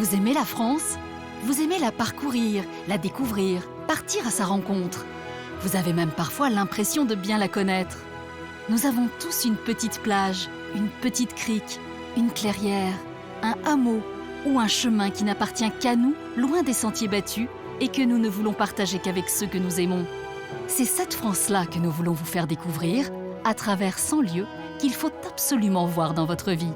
Vous aimez la France? Vous aimez la parcourir, la découvrir, partir à sa rencontre. Vous avez même parfois l'impression de bien la connaître. Nous avons tous une petite plage, une petite crique, une clairière, un hameau ou un chemin qui n'appartient qu'à nous, loin des sentiers battus, et que nous ne voulons partager qu'avec ceux que nous aimons. C'est cette France-là que nous voulons vous faire découvrir à travers 100 lieux qu'il faut absolument voir dans votre vie.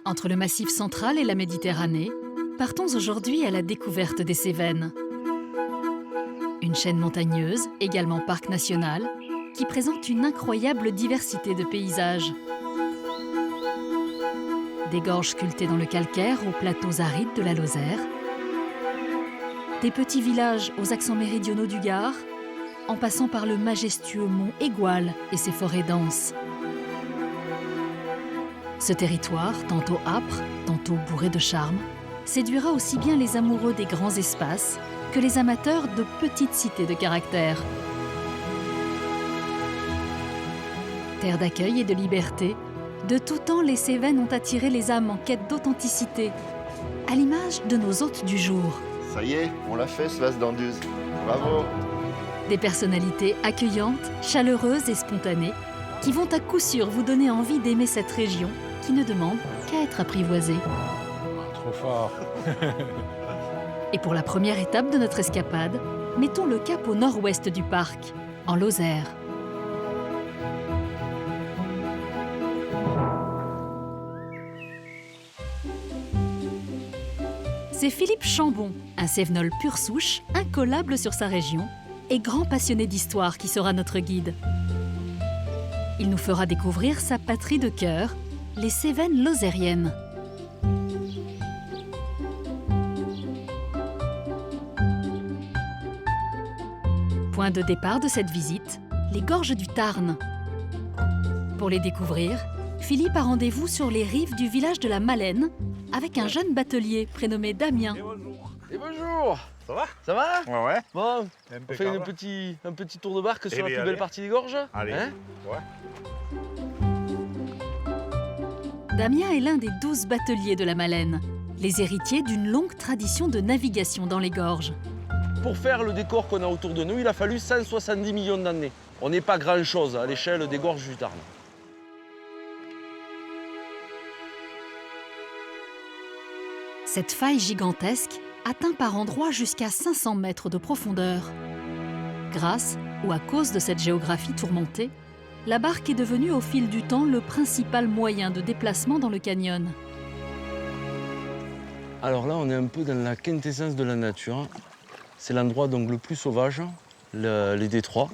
Entre le Massif central et la Méditerranée, partons aujourd'hui à la découverte des Cévennes. Une chaîne montagneuse, également parc national, qui présente une incroyable diversité de paysages. Des gorges sculptées dans le calcaire aux plateaux arides de la Lozère, des petits villages aux accents méridionaux du Gard, en passant par le majestueux mont Égual et ses forêts denses. Ce territoire, tantôt âpre, tantôt bourré de charme, séduira aussi bien les amoureux des grands espaces que les amateurs de petites cités de caractère. Terre d'accueil et de liberté, de tout temps les Cévennes ont attiré les âmes en quête d'authenticité, à l'image de nos hôtes du jour. Ça y est, on l'a fait, Slas d'Anduze. Bravo! Des personnalités accueillantes, chaleureuses et spontanées, qui vont à coup sûr vous donner envie d'aimer cette région qui ne demande qu'à être apprivoisée. Trop fort. Et pour la première étape de notre escapade, mettons le cap au nord-ouest du parc, en Lozère. C'est Philippe Chambon, un Cévenol pure souche, incollable sur sa région et grand passionné d'histoire qui sera notre guide. Il nous fera découvrir sa patrie de cœur, les Cévennes lozériennes. Point de départ de cette visite, les gorges du Tarn. Pour les découvrir, Philippe a rendez-vous sur les rives du village de la Malène avec un jeune batelier prénommé Damien. Et bonjour. Ça va? Ça va? Ouais. Bon, on fait Impeccable. un petit tour de barque sur la plus allez. belle partie des gorges. Allez. Hein? Ouais. Damien est l'un des 12 bateliers de la Malène, les héritiers d'une longue tradition de navigation dans les gorges. Pour faire le décor qu'on a autour de nous, il a fallu 170 millions d'années. On n'est pas grand-chose à l'échelle des gorges du Tarn. Cette faille gigantesque atteint par endroits jusqu'à 500 mètres de profondeur. Grâce ou à cause de cette géographie tourmentée, la barque est devenue au fil du temps le principal moyen de déplacement dans le canyon. Alors là, on est un peu dans la quintessence de la nature. C'est l'endroit donc le plus sauvage, les détroits.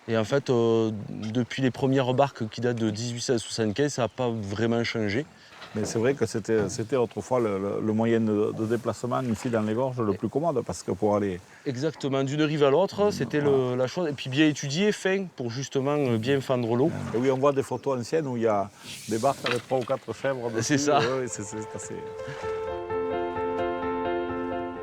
Et en fait, depuis les premières barques qui datent de 1875, ça n'a pas vraiment changé. Mais c'est vrai que c'était autrefois le moyen de déplacement ici dans les gorges le plus commode parce que pour aller... Exactement, d'une rive à l'autre, c'était la chose. Et puis bien étudié, fin, pour justement bien fendre l'eau. Et oui, on voit des photos anciennes où il y a des barques avec 3 ou 4 chèvres dessus. C'est ça. Oui, c'est assez...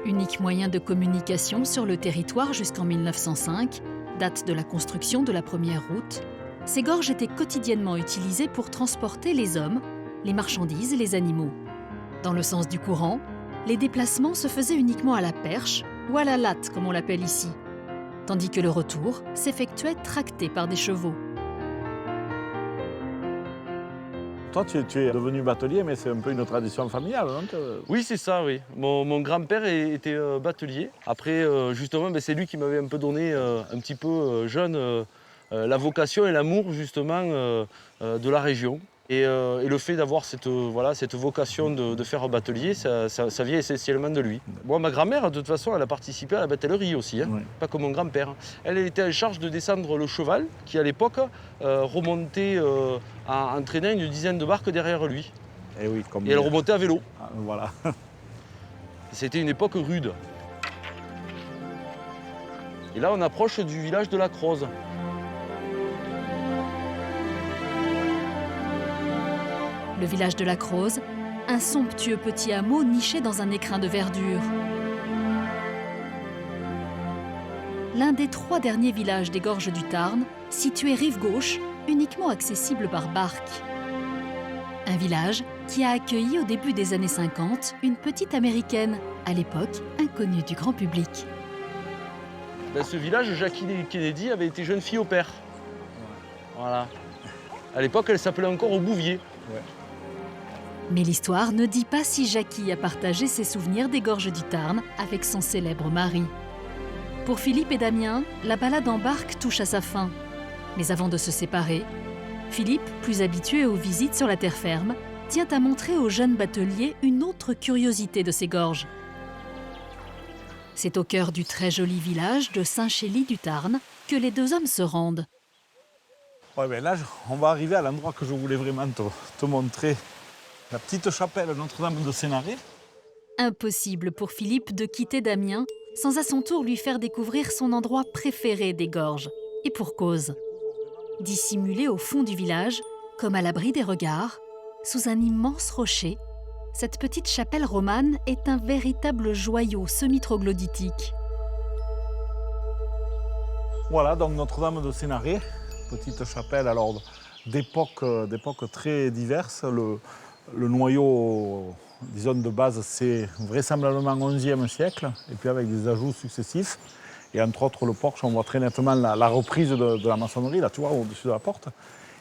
Unique moyen de communication sur le territoire jusqu'en 1905, date de la construction de la première route, ces gorges étaient quotidiennement utilisées pour transporter les hommes, les marchandises et les animaux. Dans le sens du courant, les déplacements se faisaient uniquement à la perche ou à la latte, comme on l'appelle ici, tandis que le retour s'effectuait tracté par des chevaux. Toi, tu es devenu batelier, mais c'est un peu une tradition familiale, non? Oui, c'est ça, oui. Mon grand-père était batelier. Après, justement, c'est lui qui m'avait un peu donné, un petit peu jeune, la vocation et l'amour, justement, de la région. Et le fait d'avoir cette vocation de faire batelier, ça vient essentiellement de lui. Moi, ma grand-mère, de toute façon, elle a participé à la batellerie aussi, hein, Oui. pas comme mon grand-père. Elle était en charge de descendre le cheval, qui à l'époque remontait en traînant une dizaine de barques derrière lui. Et oui, comme Et elle remontait à vélo. Ah, voilà. C'était une époque rude. Et là, on approche du village de la Croze. Le village de la Croze, un somptueux petit hameau niché dans un écrin de verdure. L'un des 3 derniers villages des gorges du Tarn, situé rive gauche, uniquement accessible par barque. Un village qui a accueilli au début des années 50 une petite américaine, à l'époque inconnue du grand public. Dans ce village, Jackie Kennedy avait été jeune fille au père. Voilà. À l'époque, elle s'appelait encore Aubouvier. Mais l'histoire ne dit pas si Jackie a partagé ses souvenirs des gorges du Tarn avec son célèbre mari. Pour Philippe et Damien, la balade en barque touche à sa fin. Mais avant de se séparer, Philippe, plus habitué aux visites sur la terre ferme, tient à montrer au jeune batelier une autre curiosité de ces gorges. C'est au cœur du très joli village de Saint-Chély-du-Tarn que les 2 hommes se rendent. Ouais, ben là, on va arriver à l'endroit que je voulais vraiment te montrer. La petite chapelle Notre-Dame de Sénaré. Impossible pour Philippe de quitter Damien sans à son tour lui faire découvrir son endroit préféré des gorges. Et pour cause. Dissimulée au fond du village, comme à l'abri des regards, sous un immense rocher, cette petite chapelle romane est un véritable joyau semi-troglodytique. Voilà, donc Notre-Dame de Sénaré, petite chapelle alors d'époques très diverses. Le noyau, disons, de base, c'est vraisemblablement 11e siècle, et puis avec des ajouts successifs. Et entre autres, le porche, on voit très nettement la reprise de la maçonnerie, là, tu vois, au-dessus de la porte.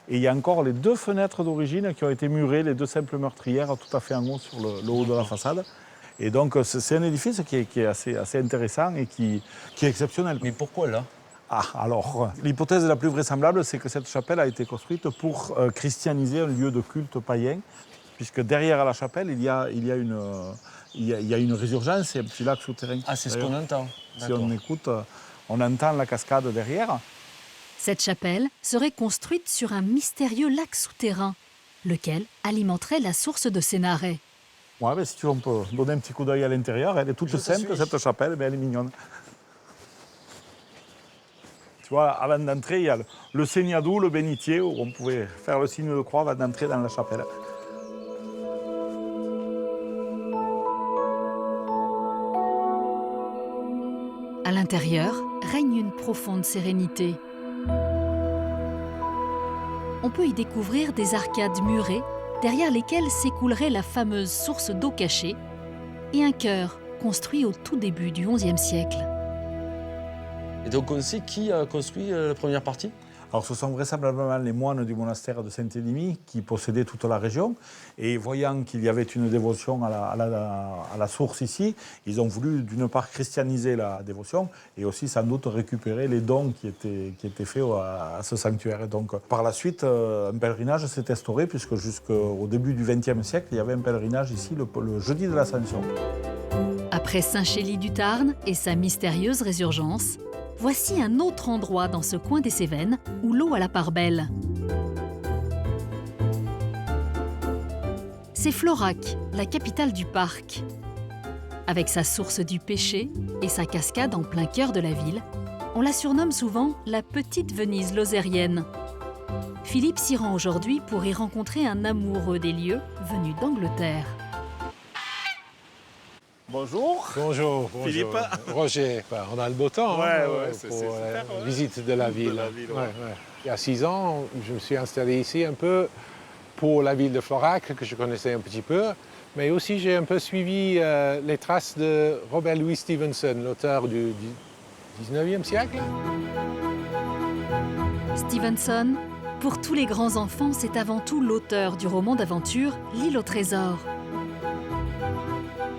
Et il y a encore les 2 fenêtres d'origine qui ont été murées, les 2 simples meurtrières, tout à fait en haut sur le haut de la façade. Et donc, c'est un édifice qui est assez intéressant et qui est exceptionnel. Mais pourquoi là? Ah, alors, l'hypothèse la plus vraisemblable, c'est que cette chapelle a été construite pour christianiser un lieu de culte païen, puisque derrière la chapelle, il y a une résurgence et un petit lac souterrain. Ah, c'est ce qu'on entend. Si on écoute, on entend la cascade derrière. Cette chapelle serait construite sur un mystérieux lac souterrain, lequel alimenterait la source de Sénaré. Ouais, ben, si tu veux, on peut donner un petit coup d'œil à l'intérieur. Elle est toute simple, cette chapelle, mais elle est mignonne. Tu vois, avant d'entrer, il y a le seignadou, le bénitier, où on pouvait faire le signe de croix avant d'entrer dans la chapelle. À l'intérieur règne une profonde sérénité. On peut y découvrir des arcades murées, derrière lesquelles s'écoulerait la fameuse source d'eau cachée, et un chœur construit au tout début du XIe siècle. Et donc on sait qui a construit la première partie? Alors, ce sont vraisemblablement les moines du monastère de Saint-Édimie qui possédaient toute la région. Et voyant qu'il y avait une dévotion à la source ici, ils ont voulu d'une part christianiser la dévotion et aussi sans doute récupérer les dons qui étaient faits à ce sanctuaire. Et donc, par la suite, un pèlerinage s'est instauré puisque jusqu'au début du XXe siècle, il y avait un pèlerinage ici le jeudi de l'Ascension. Après Saint-Chély-du-Tarn et sa mystérieuse résurgence, voici un autre endroit dans ce coin des Cévennes où l'eau a la part belle. C'est Florac, la capitale du parc. Avec sa source du pêcher et sa cascade en plein cœur de la ville, on la surnomme souvent la petite Venise lozérienne. Philippe s'y rend aujourd'hui pour y rencontrer un amoureux des lieux venu d'Angleterre. Bonjour. Bonjour, Philippe. Roger, on a le beau temps c'est pour super, la visite de la ville. ouais. Il y a 6 ans, je me suis installé ici un peu pour la ville de Florac, que je connaissais un petit peu, mais aussi j'ai un peu suivi les traces de Robert Louis Stevenson, l'auteur du 19e siècle. Stevenson, pour tous les grands enfants, c'est avant tout l'auteur du roman d'aventure L'île au trésor.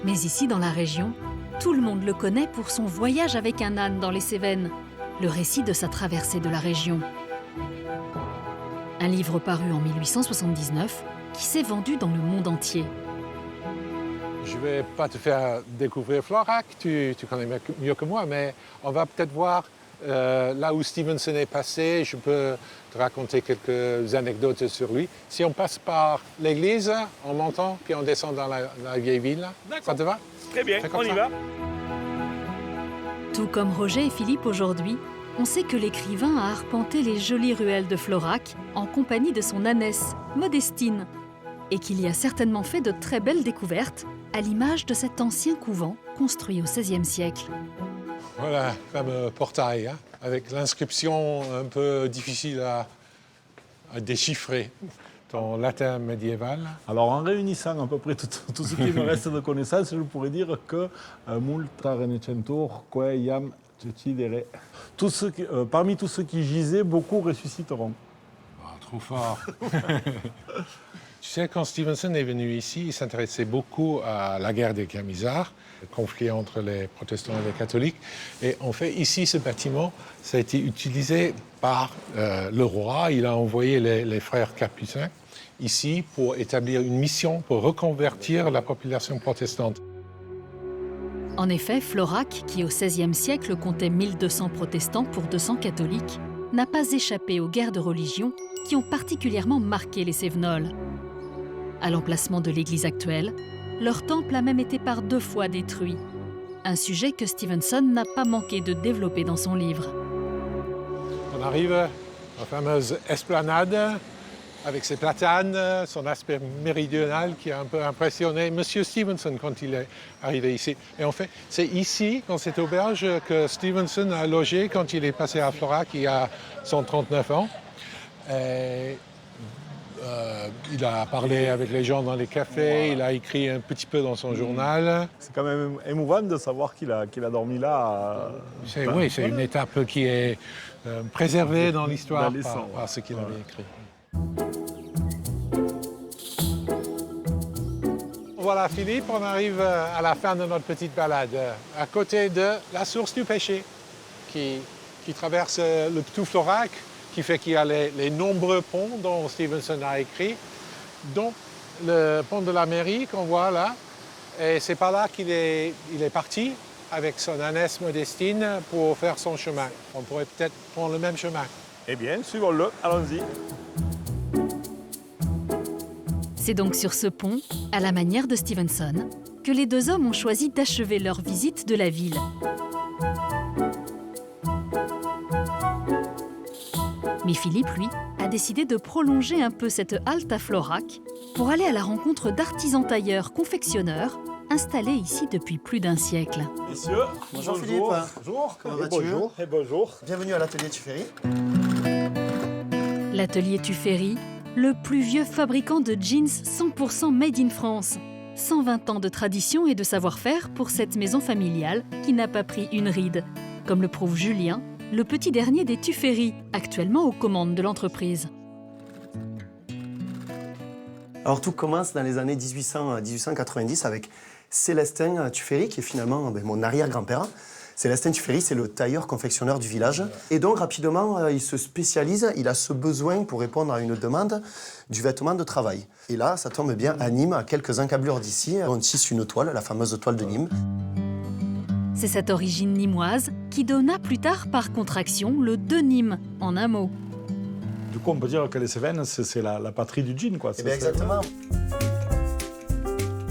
Mais ici, dans la région, tout le monde le connaît pour son voyage avec un âne dans les Cévennes, le récit de sa traversée de la région. Un livre paru en 1879 qui s'est vendu dans le monde entier. Je ne vais pas te faire découvrir Florac, tu connais mieux que moi, mais on va peut-être voir là où Stevenson est passé. Je peux te raconter quelques anecdotes sur lui. Si on passe par l'église en montant, puis on descend dans la vieille ville, ça te va? Très bien, on y va. Tout comme Roger et Philippe aujourd'hui, on sait que l'écrivain a arpenté les jolies ruelles de Florac en compagnie de son ânesse, Modestine, et qu'il y a certainement fait de très belles découvertes, à l'image de cet ancien couvent construit au XVIe siècle. Voilà, fameux portail, hein, avec l'inscription un peu difficile à déchiffrer en latin médiéval. Alors, en réunissant à peu près tout ce qui me reste de connaissances, je pourrais dire que multa renecentur quae iam decidere. Parmi tous ceux qui gisaient, beaucoup ressusciteront. Oh, trop fort. Tu sais, quand Stevenson est venu ici, il s'intéressait beaucoup à la guerre des Camisards, le conflit entre les protestants et les catholiques. Et en fait, ici, ce bâtiment, ça a été utilisé par le roi. Il a envoyé les frères capucins ici pour établir une mission pour reconvertir la population protestante. En effet, Florac, qui au XVIe siècle comptait 1200 protestants pour 200 catholiques, n'a pas échappé aux guerres de religion qui ont particulièrement marqué les Cévenols. À l'emplacement de l'église actuelle, leur temple a même été par 2 fois détruit. Un sujet que Stevenson n'a pas manqué de développer dans son livre. On arrive à la fameuse esplanade avec ses platanes, son aspect méridional qui a un peu impressionné Monsieur Stevenson quand il est arrivé ici. Et en fait, c'est ici, dans cette auberge, que Stevenson a logé quand il est passé à Florac il y a 139 ans. Et il a parlé avec les gens dans les cafés, il a écrit un petit peu dans son journal. C'est quand même émouvant de savoir qu'il a dormi là. Oui, c'est une étape qui est préservée dans l'histoire Dans par ce qu'il avait écrit. Voilà, Philippe, on arrive à la fin de notre petite balade, à côté de la source du péché, qui traverse le tout Florac, qui fait qu'il y a les nombreux ponts dont Stevenson a écrit, dont le pont de la mairie qu'on voit là. Et c'est par là qu'il est parti avec son ânesse Modestine pour faire son chemin. On pourrait peut-être prendre le même chemin. Eh bien, suivons-le, allons-y. C'est donc sur ce pont, à la manière de Stevenson, que les 2 hommes ont choisi d'achever leur visite de la ville. Mais Philippe, lui, a décidé de prolonger un peu cette halte à Florac pour aller à la rencontre d'artisans tailleurs confectionneurs installés ici depuis plus d'1 siècle. Messieurs, Bonjour Philippe. Bonjour. Comment vas-tu? Bonjour. Et bonjour. Bienvenue à l'atelier Tuffery. L'atelier Tuffery, le plus vieux fabricant de jeans 100% made in France. 120 ans de tradition et de savoir-faire pour cette maison familiale qui n'a pas pris une ride, comme le prouve Julien, le petit dernier des Tuffery, actuellement aux commandes de l'entreprise. Alors tout commence dans les années 1890 avec Célestin Tuffery, qui est finalement mon arrière-grand-père. Célestin Tuffery, c'est le tailleur-confectionneur du village. Et donc rapidement, il se spécialise, il a ce besoin pour répondre à une demande du vêtement de travail. Et là, ça tombe bien à Nîmes, à quelques encablures d'ici, on tisse une toile, la fameuse toile de Nîmes. C'est cette origine nîmoise qui donna plus tard par contraction le de Nîmes, en un mot. Du coup, on peut dire que les Cévennes, c'est la patrie du jean, quoi. Eh bien, exactement.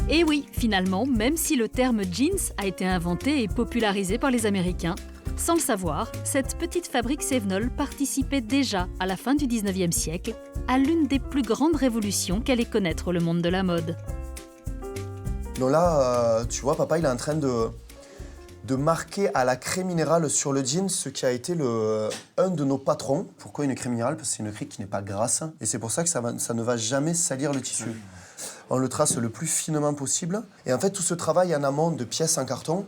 Et oui, finalement, même si le terme jeans a été inventé et popularisé par les Américains, sans le savoir, cette petite fabrique cévenole participait déjà, à la fin du 19e siècle, à l'une des plus grandes révolutions qu'allait connaître le monde de la mode. Donc là, tu vois, papa, il est en train de marquer à la craie minérale sur le jean ce qui a été un de nos patrons. Pourquoi une craie minérale? Parce que c'est une craie qui n'est pas grasse. Et c'est pour ça que ça ne va jamais salir le tissu. On le trace le plus finement possible. Et en fait, tout ce travail en amont de pièces en carton,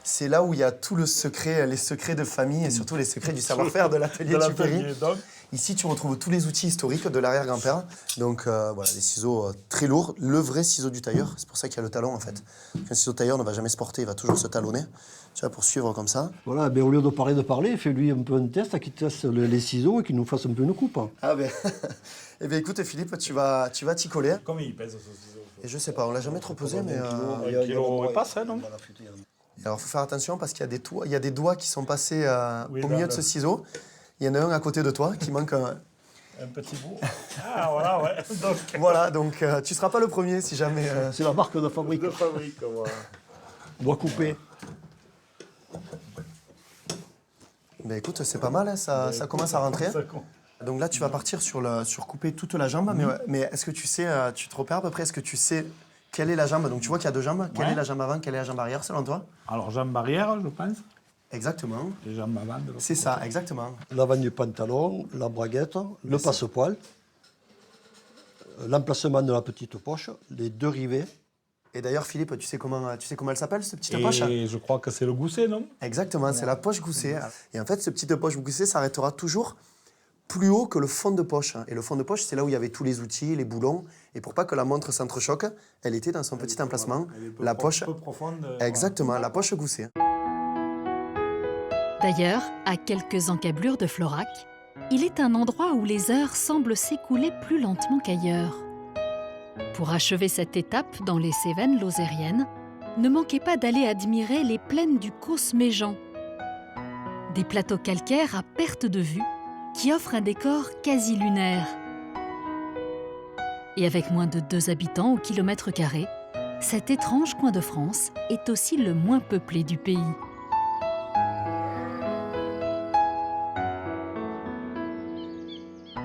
c'est là où il y a tout le secret, les secrets de famille et surtout les secrets du savoir-faire de l'atelier Tuffery. Ici, tu retrouves tous les outils historiques de l'arrière-grand-père. Donc voilà, des ciseaux très lourds, le vrai ciseau du tailleur. C'est pour ça qu'il y a le talon en fait. Un ciseau tailleur ne va jamais se porter, il va toujours se talonner. Tu vois, pour suivre comme ça. Voilà, ben, au lieu de parler, fais-lui un peu un test, qu'il teste les ciseaux et qu'il nous fasse un peu une coupe. Ah ben, eh bien écoute Philippe, tu vas t'y coller. Combien il pèse ce ciseau? Et je sais pas, on l'a jamais trop pesé, mais... Un kilo et pas ça, non? Alors il faut faire attention parce qu'il y a des doigts qui sont passés Oui, au milieu de ce ciseau. Il y en a un à côté de toi qui manque un... Un petit bout. Ah, voilà, ouais. Donc, Voilà, donc tu seras pas le premier si jamais... C'est la marque de fabrique. de fabrique, voilà. Doigt coupé. Ben écoute, c'est pas mal, hein, ça commence à rentrer. Ça compte. Donc là, tu vas partir sur couper toute la jambe. Mais est-ce que tu sais, tu te repères à peu près, est-ce que tu sais quelle est la jambe? Donc tu vois qu'il y a deux jambes. Quelle Ouais. est la jambe avant, quelle est la jambe arrière selon toi? Alors, jambe arrière, je pense. Exactement. Et jambe avant. de l'autre C'est côté. ça, exactement. L'avant du pantalon, la braguette, le passe-poil, l'emplacement de la petite poche, les deux rivets. Et d'ailleurs, Philippe, tu sais comment elle s'appelle, cette petite poche? Et je crois que c'est le gousset, non? Exactement, c'est la poche goussée. Et en fait, cette petite poche goussée s'arrêtera toujours plus haut que le fond de poche. Et le fond de poche, c'est là où il y avait tous les outils, les boulons. Et pour pas que la montre s'entrechoque, elle était dans son petit emplacement. La poche, Un peu profonde. exactement, la poche goussée. D'ailleurs, à quelques encablures de Florac, il est un endroit où les heures semblent s'écouler plus lentement qu'ailleurs. Pour achever cette étape dans les Cévennes lozériennes, ne manquez pas d'aller admirer les plaines du Causse-Méjean. Des plateaux calcaires à perte de vue qui offrent un décor quasi lunaire. Et avec moins de 2 habitants au kilomètre carré, cet étrange coin de France est aussi le moins peuplé du pays.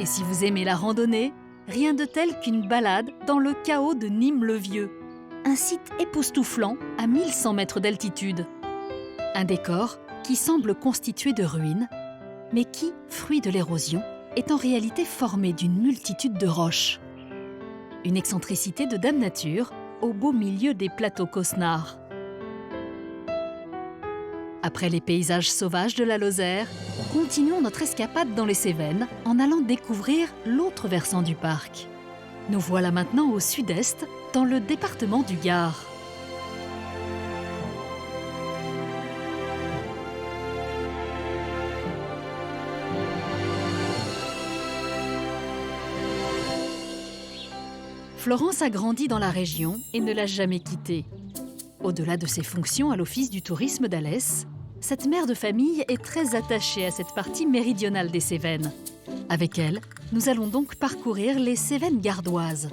Et si vous aimez la randonnée, rien de tel qu'une balade dans le chaos de Nîmes-le-Vieux. Un site époustouflant à 1100 mètres d'altitude. Un décor qui semble constitué de ruines, mais qui, fruit de l'érosion, est en réalité formé d'une multitude de roches. Une excentricité de Dame Nature au beau milieu des plateaux cosnards. Après les paysages sauvages de la Lozère, continuons notre escapade dans les Cévennes en allant découvrir l'autre versant du parc. Nous voilà maintenant au sud-est, dans le département du Gard. Florence a grandi dans la région et ne l'a jamais quittée. Au-delà de ses fonctions à l'Office du tourisme d'Alès, cette mère de famille est très attachée à cette partie méridionale des Cévennes. Avec elle, nous allons donc parcourir les Cévennes gardoises.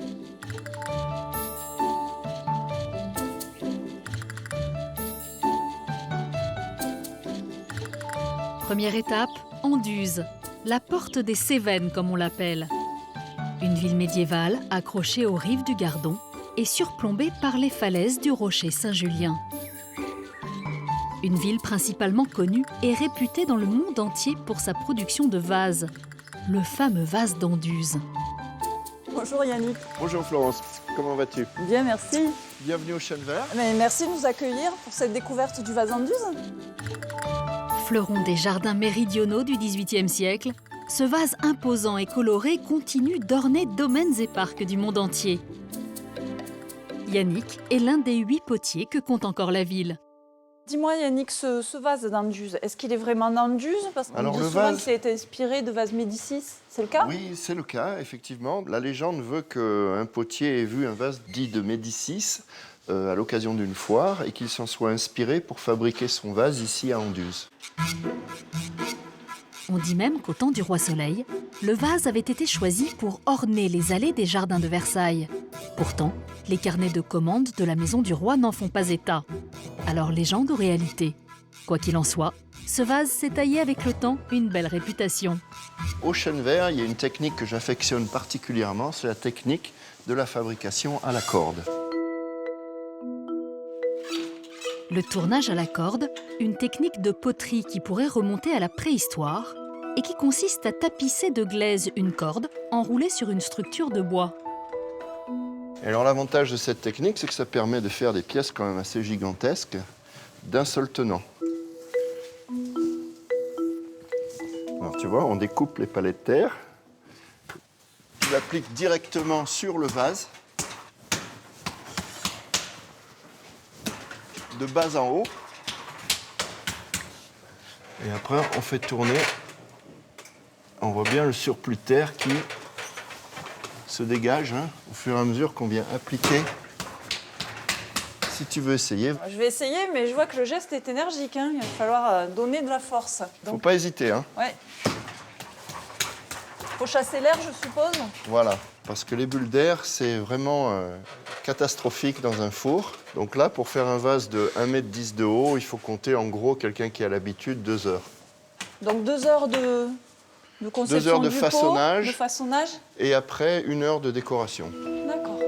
Première étape, Anduze, la porte des Cévennes comme on l'appelle. Une ville médiévale accrochée aux rives du Gardon et surplombée par les falaises du rocher Saint-Julien. Une ville principalement connue et réputée dans le monde entier pour sa production de vases, le fameux vase d'Anduze. Bonjour Yannick. Bonjour Florence, comment vas-tu? Bien, merci. Bienvenue au Chêne Vert. Mais merci de nous accueillir pour cette découverte du vase Anduze. Fleuron des jardins méridionaux du XVIIIe siècle, ce vase imposant et coloré continue d'orner domaines et parcs du monde entier. Yannick est l'un des 8 potiers que compte encore la ville. Dis-moi Yannick, ce vase d'Anduze, est-ce qu'il est vraiment d'Anduze? Parce qu'on Alors, dit le souvent vase- qu'il a été inspiré de vases Médicis, c'est le cas? Oui, c'est le cas, effectivement. La légende veut qu'un potier ait vu un vase dit de Médicis à l'occasion d'une foire et qu'il s'en soit inspiré pour fabriquer son vase ici à Anduze. On dit même qu'au temps du roi Soleil, le vase avait été choisi pour orner les allées des jardins de Versailles. Pourtant, les carnets de commandes de la maison du roi n'en font pas état. Alors légende ou réalité? Quoi qu'il en soit, ce vase s'est taillé avec le temps une belle réputation. Au Chêne Vert, il y a une technique que j'affectionne particulièrement, c'est la technique de la fabrication à la corde. Le tournage à la corde, une technique de poterie qui pourrait remonter à la préhistoire et qui consiste à tapisser de glaise une corde enroulée sur une structure de bois. Et alors l'avantage de cette technique, c'est que ça permet de faire des pièces quand même assez gigantesques d'un seul tenant. Alors Tu vois, on découpe les palettes de terre. Tu l'appliques directement sur le vase, de bas en haut. Et après, on fait tourner. On voit bien le surplus de terre qui se dégage au fur et à mesure qu'on vient appliquer. Si tu veux essayer, Je vais essayer, mais je vois que le geste est énergique. Il va falloir donner de la force. faut pas hésiter. Ouais. Faut chasser l'air, je suppose. Voilà, parce que les bulles d'air, c'est vraiment catastrophique dans un four. Donc là, pour faire un vase de 1,10 m de haut, il faut compter en gros, quelqu'un qui a l'habitude, 2 heures. Donc 2 heures de conception 2 heures de du façonnage. pot, de façonnage. Et après, 1 heure de décoration. D'accord.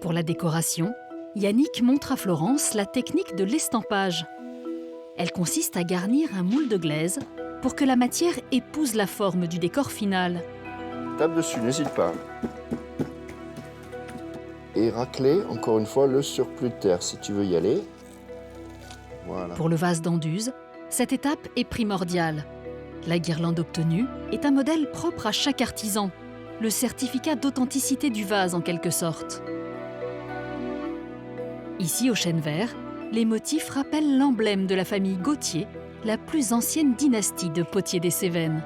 Pour la décoration, Yannick montre à Florence la technique de l'estampage. Elle consiste à garnir un moule de glaise pour que la matière épouse la forme du décor final. Tape dessus, n'hésite pas. Et racler, encore une fois, le surplus de terre, si tu veux y aller. Voilà. Pour le vase d'Anduze, cette étape est primordiale. La guirlande obtenue est un modèle propre à chaque artisan, le certificat d'authenticité du vase en quelque sorte. Ici, au chêne vert, les motifs rappellent l'emblème de la famille Gauthier, la plus ancienne dynastie de potiers des Cévennes.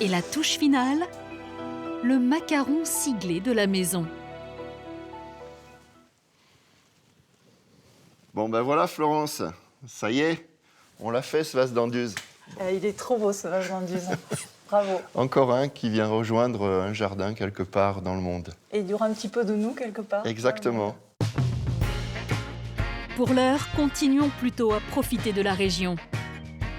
Et la touche finale, le macaron siglé de la maison. Bon ben voilà Florence, ça y est, on l'a fait ce vase d'Anduze. Il est trop beau ce vase d'Anduze. Bravo. Encore un qui vient rejoindre un jardin quelque part dans le monde. Et il y aura un petit peu de nous quelque part. Exactement. Pour l'heure, continuons plutôt à profiter de la région.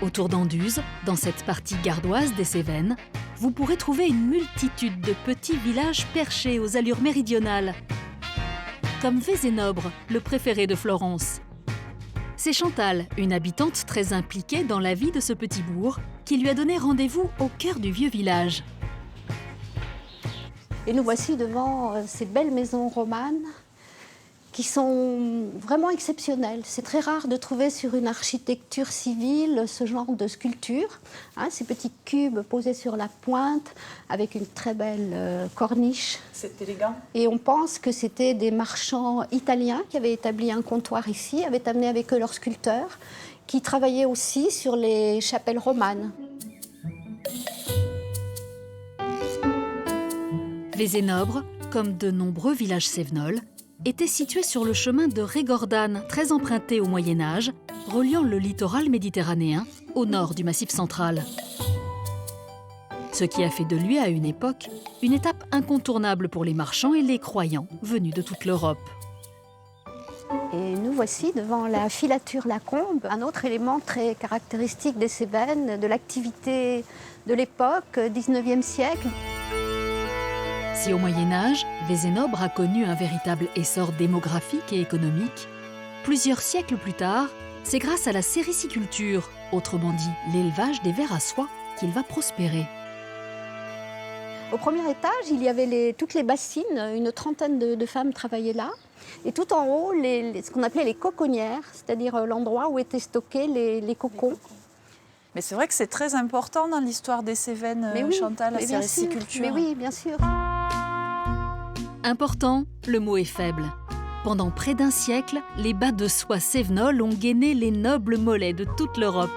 Autour d'Anduze, dans cette partie gardoise des Cévennes, vous pourrez trouver une multitude de petits villages perchés aux allures méridionales, comme Vézénobre, le préféré de Florence. C'est Chantal, une habitante très impliquée dans la vie de ce petit bourg, qui lui a donné rendez-vous au cœur du vieux village. Et nous voici devant ces belles maisons romanes qui sont vraiment exceptionnelles. C'est très rare de trouver sur une architecture civile ce genre de sculpture. Ces petits cubes posés sur la pointe avec une très belle corniche. C'est élégant. Et on pense que c'était des marchands italiens qui avaient établi un comptoir ici, avaient amené avec eux leurs sculpteurs, qui travaillaient aussi sur les chapelles romanes. Vézénobre, comme de nombreux villages cévenols, était situé sur le chemin de Régordane, très emprunté au Moyen-Âge, reliant le littoral méditerranéen au nord du Massif central. Ce qui a fait de lui, à une époque, une étape incontournable pour les marchands et les croyants venus de toute l'Europe. Et nous voici devant la filature Lacombe, un autre élément très caractéristique des Cévennes, de l'activité de l'époque, 19e siècle. Si au Moyen-Âge, Vézénobre a connu un véritable essor démographique et économique, plusieurs siècles plus tard, c'est grâce à la sériciculture, autrement dit l'élevage des vers à soie, qu'il va prospérer. Au premier étage, il y avait toutes les bassines, une trentaine de femmes travaillaient là. Et tout en haut, ce qu'on appelait les coconnières, c'est-à-dire l'endroit où étaient stockés les cocons. Mais c'est vrai que c'est très important dans l'histoire des Cévennes, oui, Chantal, la sériciculture. Mais oui, bien sûr. Important, le mot est faible. Pendant près d'un siècle, les bas de soie cévenols ont gainé les nobles mollets de toute l'Europe.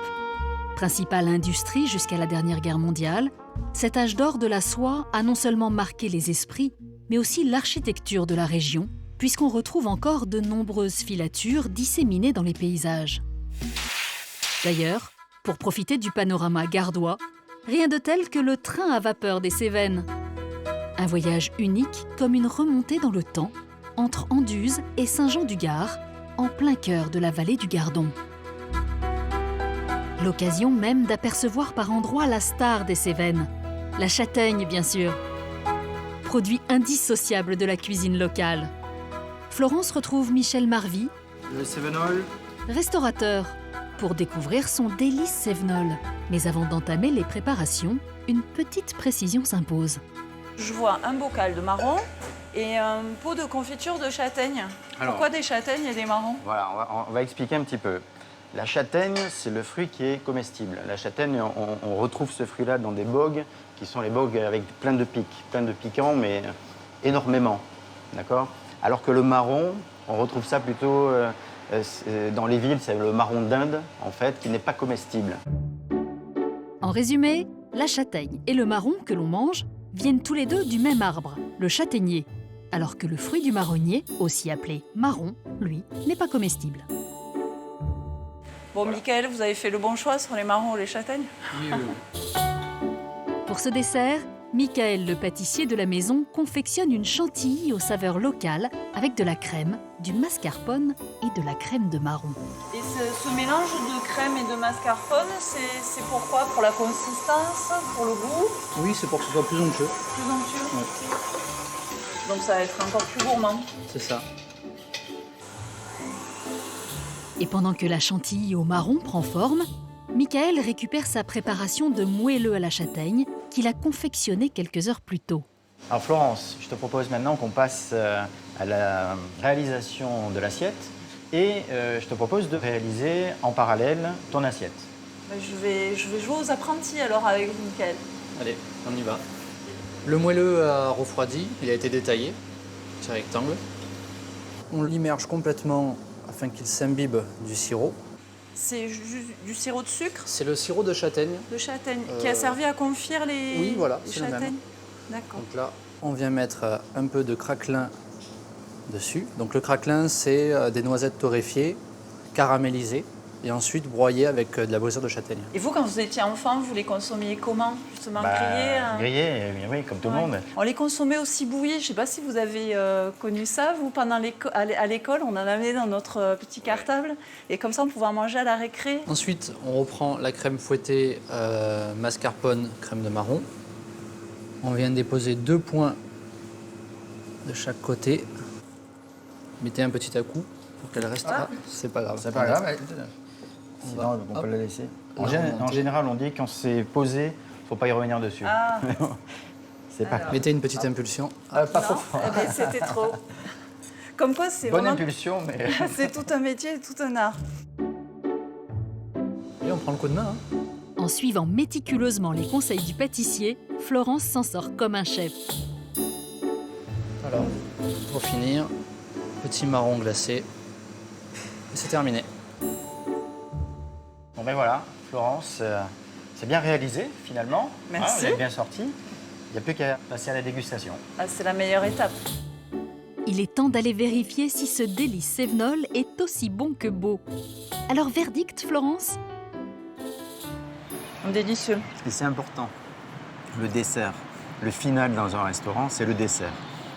Principale industrie jusqu'à la dernière guerre mondiale, cet âge d'or de la soie a non seulement marqué les esprits, mais aussi l'architecture de la région, puisqu'on retrouve encore de nombreuses filatures disséminées dans les paysages. D'ailleurs, pour profiter du panorama gardois, rien de tel que le train à vapeur des Cévennes. Un voyage unique comme une remontée dans le temps entre Anduze et Saint-Jean-du-Gard, en plein cœur de la vallée du Gardon. L'occasion même d'apercevoir par endroits la star des Cévennes, la châtaigne bien sûr, produit indissociable de la cuisine locale. Florence retrouve Michel Marvy, Le cévenol. restaurateur, pour découvrir son délice cévenol. Mais avant d'entamer les préparations, une petite précision s'impose. Je vois un bocal de marron et un pot de confiture de châtaigne. Pourquoi des châtaignes et des marrons? Voilà, on va expliquer un petit peu. La châtaigne, c'est le fruit qui est comestible. La châtaigne, on retrouve ce fruit-là dans des bogues, qui sont les bogues avec plein de pics, plein de piquants, mais énormément. D'accord? Alors que le marron, on retrouve ça plutôt dans les villes, c'est le marron d'Inde, en fait, qui n'est pas comestible. En résumé, la châtaigne et le marron que l'on mange viennent tous les deux du même arbre, le châtaignier, alors que le fruit du marronnier, aussi appelé marron, lui, n'est pas comestible. Bon, Michael, vous avez fait le bon choix sur les marrons ou les châtaignes? Pour ce dessert, Michael, le pâtissier de la maison, confectionne une chantilly aux saveurs locales avec de la crème, du mascarpone et de la crème de marron. Et ce mélange de crème et de mascarpone, c'est pourquoi? Pour la consistance? Pour le goût? Oui, c'est pour que ce soit plus onctueux. Plus onctueux? Ouais. Donc ça va être encore plus gourmand. C'est ça. Et pendant que la chantilly au marron prend forme, Michael récupère sa préparation de moelleux à la châtaigne qu'il a confectionné quelques heures plus tôt. Alors Florence, je te propose maintenant qu'on passe à la réalisation de l'assiette et je te propose de réaliser en parallèle ton assiette. Je vais jouer aux apprentis alors avec vous, Michael. Allez, on y va. Le moelleux a refroidi, il a été détaillé, petit rectangle. On l'immerge complètement afin qu'il s'imbibe du sirop. C'est du sirop de sucre? C'est le sirop de châtaigne. De châtaigne, qui a servi à confire les, oui, voilà, les c'est le châtaignes? même. D'accord. Donc là, on vient mettre un peu de craquelin dessus. Donc le craquelin, c'est des noisettes torréfiées, caramélisées, et ensuite broyées avec de la brioche de châtaigne. Et vous, quand vous étiez enfant, vous les consommiez comment? Justement grillés? Grillés, oui, comme tout le monde. On les consommait aussi bouillis. Je ne sais pas si vous avez connu ça. Vous, pendant à l'école, on en avait dans notre petit cartable. Et comme ça, on pouvait en manger à la récré. Ensuite, on reprend la crème fouettée mascarpone, crème de marron. On vient déposer 2 points de chaque côté. Mettez un petit à-coup pour qu'elle reste là. C'est pas grave. C'est pas grave. Sinon, on peut la laisser. En général, on dit quand c'est posé, il ne faut pas y revenir dessus. Ah. C'est pas grave. Mettez une petite impulsion. Pas trop fort. Eh bien, c'était trop. Comme quoi, c'est Bonne vraiment... impulsion, mais... c'est tout un métier, tout un art. Et on prend le coup de main. Hein. En suivant méticuleusement les conseils du pâtissier, Florence s'en sort comme un chef. Alors, pour finir, petit marron glacé. Et c'est terminé. Bon ben voilà, Florence, c'est bien réalisé finalement. Merci. Vous avez bien sorti. Il n'y a plus qu'à passer à la dégustation. Ah, c'est la meilleure étape. Il est temps d'aller vérifier si ce délice sévenol est aussi bon que beau. Alors verdict, Florence? Délicieux. Et c'est important, le dessert. Le final dans un restaurant, c'est le dessert.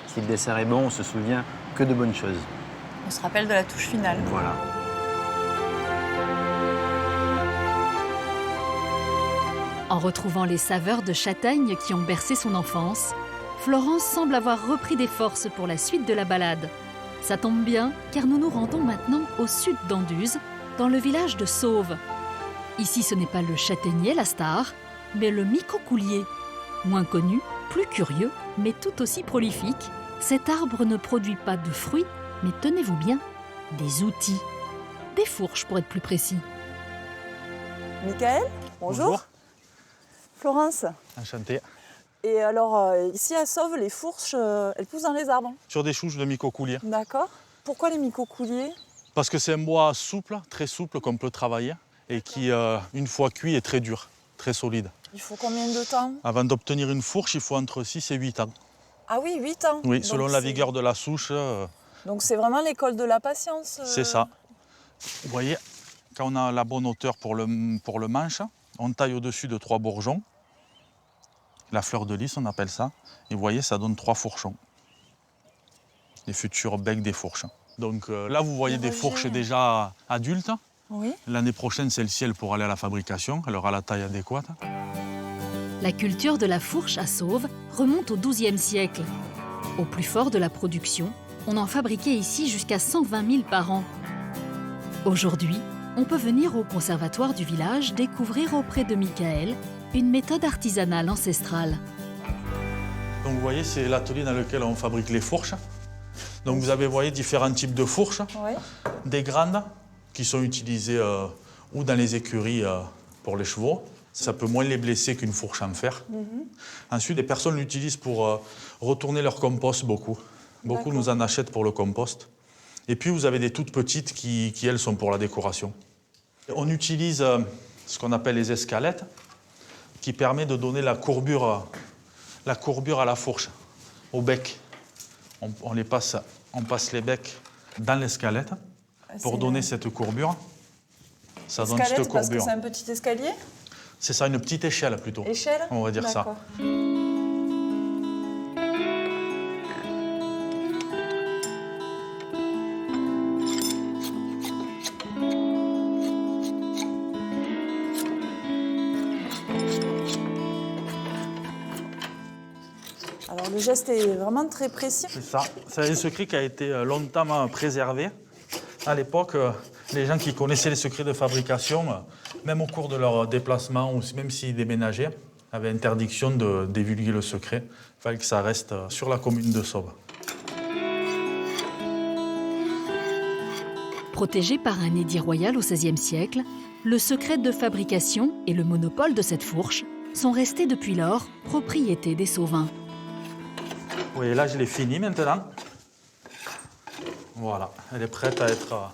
Si le dessert est bon, on se souvient que de bonnes choses. On se rappelle de la touche finale. Voilà. En retrouvant les saveurs de châtaigne qui ont bercé son enfance, Florence semble avoir repris des forces pour la suite de la balade. Ça tombe bien, car nous nous rendons maintenant au sud d'Anduze, dans le village de Sauve. Ici, ce n'est pas le châtaignier, la star, mais le micocoulier. Moins connu, plus curieux, mais tout aussi prolifique, cet arbre ne produit pas de fruits, mais tenez-vous bien, des outils. Des fourches, pour être plus précis. Michael, bonjour. Florence. Enchanté. Et alors, ici à Sauve, les fourches, elles poussent dans les arbres. Sur des souches de micocoulier. D'accord. Pourquoi les micocouliers? Parce que c'est un bois souple, très souple, qu'on peut travailler et qui, une fois cuit, est très dur, très solide. Il faut combien de temps? Avant d'obtenir une fourche, il faut entre 6 et 8 ans. Ah oui, 8 ans. Oui, selon la vigueur de la souche. Donc c'est vraiment l'école de la patience. C'est ça. Vous voyez, quand on a la bonne hauteur pour le manche, on taille au-dessus de 3 bourgeons. La fleur de lys, on appelle ça. Et vous voyez, ça donne 3 fourchons. Les futurs becs des fourches. Donc là, vous voyez des fourches déjà adultes. Oui. L'année prochaine, celle-ci, elle pourra aller à la fabrication. Elle aura la taille adéquate. La culture de la fourche à Sauve remonte au XIIe siècle. Au plus fort de la production, on en fabriquait ici jusqu'à 120 000 par an. Aujourd'hui, on peut venir au conservatoire du village découvrir auprès de Michael une méthode artisanale ancestrale. Donc vous voyez, c'est l'atelier dans lequel on fabrique les fourches. Donc vous avez, vous voyez, différents types de fourches. Oui. Des grandes qui sont utilisées ou dans les écuries pour les chevaux. Ça peut moins les blesser qu'une fourche en fer. Ensuite, les personnes l'utilisent pour retourner leur compost beaucoup. Beaucoup nous en achètent pour le compost. Et puis vous avez des toutes petites qui elles, sont pour la décoration. On utilise ce qu'on appelle les escalettes, qui permet de donner la courbure à la fourche, au bec. On passe les becs dans l'escalette pour donner cette courbure. Ça donne cette courbure. Parce que c'est un petit escalier? C'est ça, une petite échelle plutôt. Échelle? On va dire ça. Alors le geste est vraiment très précis. C'est ça. C'est un secret qui a été longtemps préservé. À l'époque, les gens qui connaissaient les secrets de fabrication, même au cours de leur déplacement, ou même s'ils déménageaient, avaient interdiction de divulguer le secret. Il fallait que ça reste sur la commune de Sauve. Protégé par un édit royal au XVIe siècle, le secret de fabrication et le monopole de cette fourche sont restés depuis lors propriété des Sauvins. Oui, là, je l'ai fini maintenant. Voilà, elle est prête à être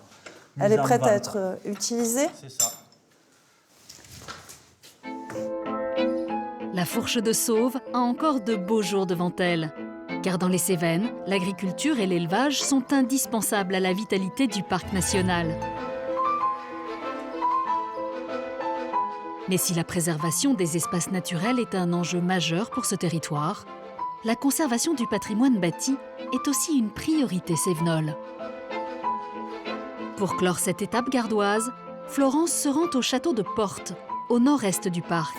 mise Elle est en prête vente. à être utilisée. C'est ça. La fourche de Sauve a encore de beaux jours devant elle. Car dans les Cévennes, l'agriculture et l'élevage sont indispensables à la vitalité du parc national. Mais si la préservation des espaces naturels est un enjeu majeur pour ce territoire, la conservation du patrimoine bâti est aussi une priorité cévenole. Pour clore cette étape gardoise, Florence se rend au château de Portes, au nord-est du parc.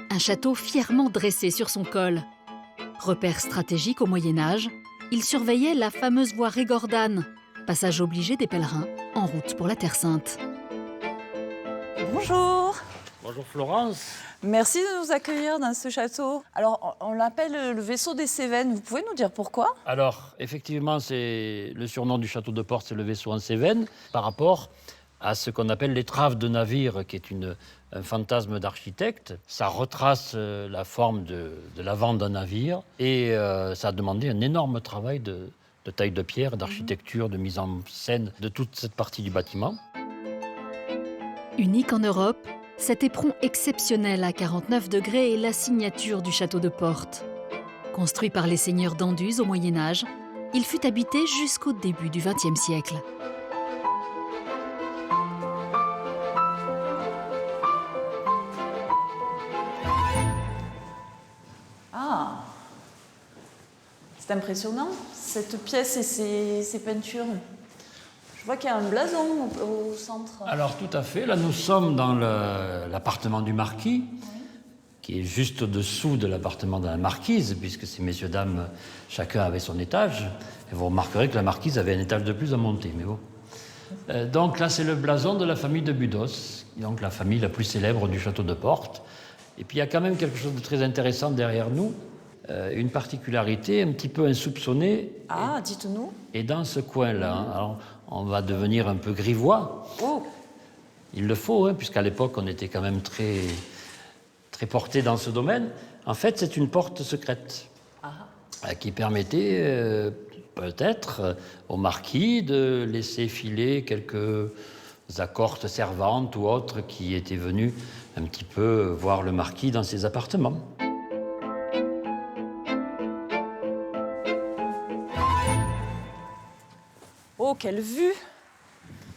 Un château fièrement dressé sur son col. Repère stratégique au Moyen-Âge, il surveillait la fameuse voie Régordane, passage obligé des pèlerins en route pour la Terre Sainte. Bonjour. Bonjour Florence. Merci de nous accueillir dans ce château. Alors, on l'appelle le vaisseau des Cévennes. Vous pouvez nous dire pourquoi? Alors, effectivement, c'est le surnom du château de Portes, c'est le vaisseau en Cévennes, par rapport à ce qu'on appelle l'étrave de navire, qui est un fantasme d'architecte. Ça retrace la forme de l'avant d'un navire et ça a demandé un énorme travail de taille de pierre, d'architecture, de mise en scène de toute cette partie du bâtiment. Unique en Europe, cet éperon exceptionnel à 49 degrés est la signature du château de Portes. Construit par les seigneurs d'Anduze au Moyen-Âge, il fut habité jusqu'au début du XXe siècle. Ah, c'est impressionnant, cette pièce et ces peintures. Je vois qu'il y a un blason au centre. Alors, tout à fait. Là, nous sommes dans l'appartement du marquis, qui est juste au-dessous de l'appartement de la marquise, puisque ces messieurs, dames, chacun avait son étage. Et vous remarquerez que la marquise avait un étage de plus à monter, mais bon. Donc là, c'est le blason de la famille de Budos, donc la famille la plus célèbre du château de Portes. Et puis, il y a quand même quelque chose de très intéressant derrière nous, une particularité un petit peu insoupçonnée. Ah, dites-nous. Et dans ce coin-là, alors, on va devenir un peu grivois. Oh. Il le faut, hein, puisqu'à l'époque, on était quand même très, très porté dans ce domaine. En fait, c'est une porte secrète qui permettait peut-être au marquis de laisser filer quelques accortes servantes ou autres qui étaient venus un petit peu voir le marquis dans ses appartements. Oh, quelle vue!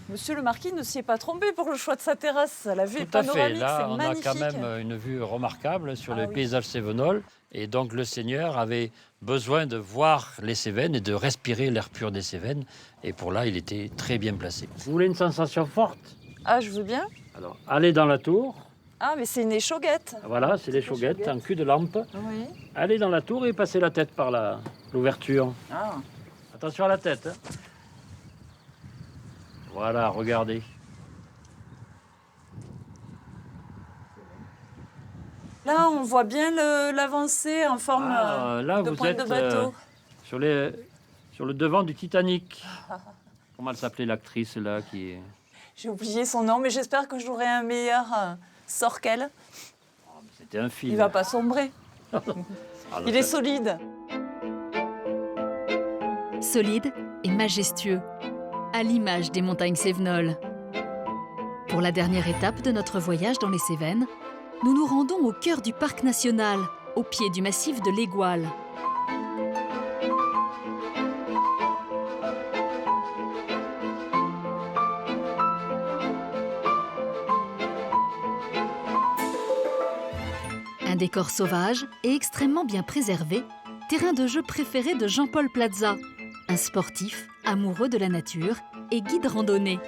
Monsieur le marquis ne s'y est pas trompé pour le choix de sa terrasse. La vue est panoramique, Là, c'est on magnifique. a quand même une vue remarquable sur le paysage cévenol. Et donc, le Seigneur avait besoin de voir les Cévennes et de respirer l'air pur des Cévennes. Et pour là, il était très bien placé. Vous voulez une sensation forte? Ah, je veux bien. Alors, allez dans la tour. Ah, mais c'est une échauguette. Voilà, c'est l'échauguette en cul de lampe. Oui. Allez dans la tour et passez la tête par l'ouverture. Ah. Attention à la tête. Hein. Voilà, regardez. Là, on voit bien l'avancée en forme Là, de vous pointe êtes de bateau. sur le devant du Titanic. Comment elle s'appelait l'actrice là qui... J'ai oublié son nom, mais j'espère que j'aurai un meilleur sort qu'elle. C'était un film. Il va pas sombrer. Il est solide. Solide et majestueux, à l'image des montagnes Cévenols. Pour la dernière étape de notre voyage dans les Cévennes, nous nous rendons au cœur du parc national, au pied du massif de l'Égual. Un décor sauvage et extrêmement bien préservé, terrain de jeu préféré de Jean-Paul Plaza, un sportif amoureux de la nature et guide randonnée.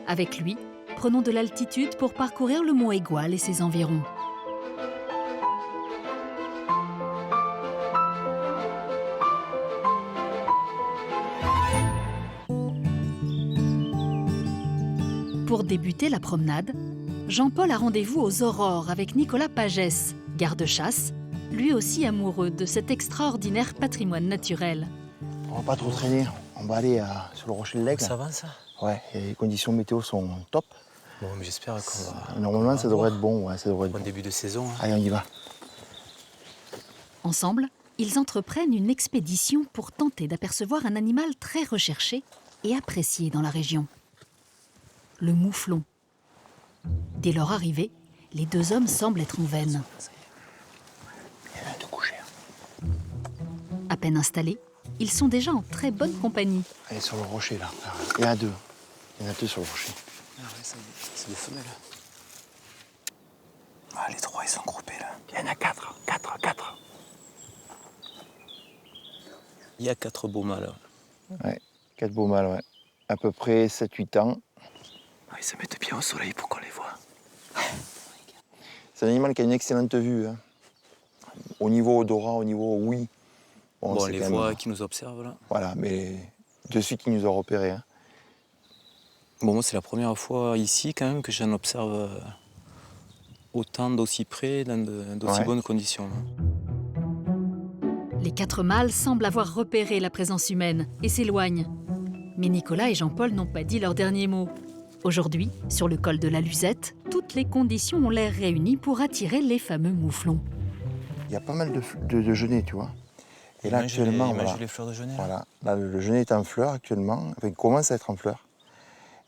Avec lui, prenons de l'altitude pour parcourir le mont Égual et ses environs. Pour débuter la promenade, Jean-Paul a rendez-vous aux Aurores avec Nicolas Pagès, garde-chasse, lui aussi amoureux de cet extraordinaire patrimoine naturel. On va pas trop traîner, on va aller sur le rocher de l'Aigle. Ça va ça? Ouais, et les conditions météo sont top. Bon, mais j'espère qu'on va... Normalement, ça devrait être bon, ouais, ça devrait être bon bon. Début de saison. Hein. Allez, on y va. Ensemble, ils entreprennent une expédition pour tenter d'apercevoir un animal très recherché et apprécié dans la région. Le mouflon. Dès leur arrivée, les deux hommes semblent être en veine. Il vient de coucher. À peine installés, ils sont déjà en très bonne compagnie. Allez, sur le rocher, là. Il y en a deux. Il y en a deux sur le rocher. Ah ouais, c'est des femelles. Ah, les trois, ils sont groupés, là. Il y en a quatre. Il y a 4 beaux mâles. Ouais, 4 beaux mâles, ouais. À peu près 7-8 ans. Ah, ils se mettent bien au soleil pour qu'on les voit. C'est un animal qui a une excellente vue. Hein. Au niveau odorat, au niveau ouïe. Bon, on les voit, même... qui nous observent, là. Voilà, mais de suite, ils nous ont repérés. Hein. Bon, moi, c'est la première fois ici, quand même, que j'en observe autant d'aussi près, dans d'aussi bonnes conditions. Les 4 mâles semblent avoir repéré la présence humaine et s'éloignent. Mais Nicolas et Jean-Paul n'ont pas dit leur dernier mot. Aujourd'hui, sur le col de la Luzette, toutes les conditions ont l'air réunies pour attirer les fameux mouflons. Il y a pas mal de genêts, tu vois. Et là, actuellement, voilà, les fleurs de genêt. Voilà. Là, le genêt est en fleurs actuellement. Enfin, il commence à être en fleurs.